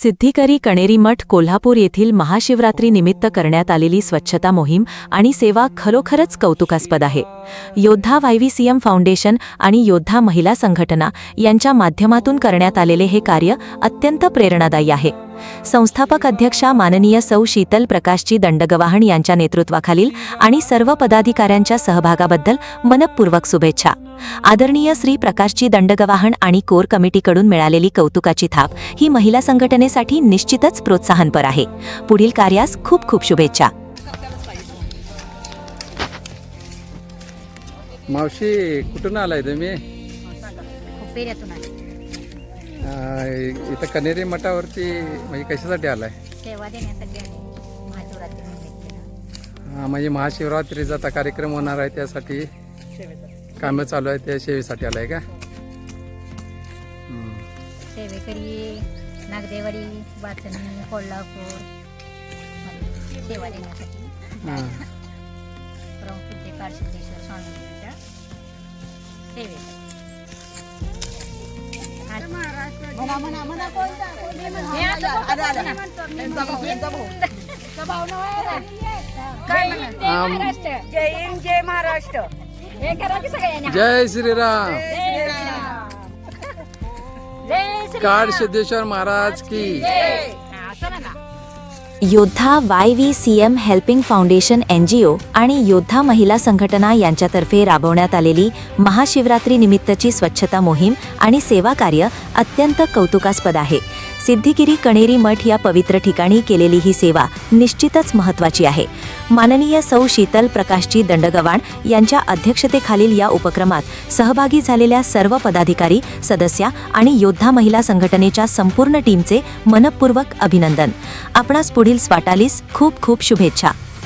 सिद्धिकरी कणेरी मठ कोल्हापूर येथील महाशिवरात्री निमित्त करण्यात आलेली स्वच्छता मोहीम आणि सेवा खरोखरच कौतुकास्पद आहे. योद्धा YVCM फाउंडेशन आणि योद्धा महिला संघटना यांच्या माध्यमातून करण्यात आलेले हे कार्य अत्यंत प्रेरणादायी आहे. संस्थापक अध्यक्षा माननीय सौ शीतल प्रकाशजी दंडगवाहण यांच्या नेतृत्वाखालील आणि सर्व पदाधिकाऱ्यांच्या सहभागाबद्दल मनपूर्वक शुभेच्छा. आदरणीय श्री प्रकाशजी दंडगवाहण आणि कोर कमिटीकडून मिळालेली कौतुकाची थाप ही महिला संघटनेसाठी निश्चितच प्रोत्साहनपर आहे. पुढील कार्यास खूप खूप शुभेच्छा. मावशी, कुठून आलाय तुम्ही? पेऱ्यातून आले. इथं कनेरी मठावरती म्हणजे कशासाठी आलाय? सेवा देण्यासाठी आले. महाशिवरात्री निमित्त. म्हणजे महाशिवरात्रीचा आता कार्यक्रम होणार आहे, त्यासाठी कामं चालू आहे, त्या सेवेसाठी आलाय का? सेवेकरी नागदेवाडी, वाचनी, कोल्हापूर सेवा देण्यासाठी प्रमुख काळसिद्धेश्वर स्वामींच्या सेवेसाठी. जय हिंद, जय महाराष्ट्र, जय श्रीराम. काळसिद्धेश्वर महाराज की. योद्धा YVCM हेल्पिंग फाउंडेशन NGO आणि योद्धा महिला संघटना यांच्यातर्फे राबवण्यात आलेली महाशिवरात्री निमित्तची स्वच्छता मोहीम आणि सेवा कार्य अत्यंत कौतुकास्पद आहे. सिद्धिगिरी कणेरी मठ या पवित्र ठिकाणी केलेली ही सेवा निश्चितच महत्त्वाची आहे. माननीय सौ शीतल प्रकाशजी दंडगवाण यांच्या अध्यक्षतेखालील या उपक्रमात सहभागी झालेल्या सर्व पदाधिकारी, सदस्या आणि योद्धा महिला संघटनेच्या संपूर्ण टीमचे मनपूर्वक अभिनंदन. आपणास पुढील वाटचालीस खूप खूप शुभेच्छा.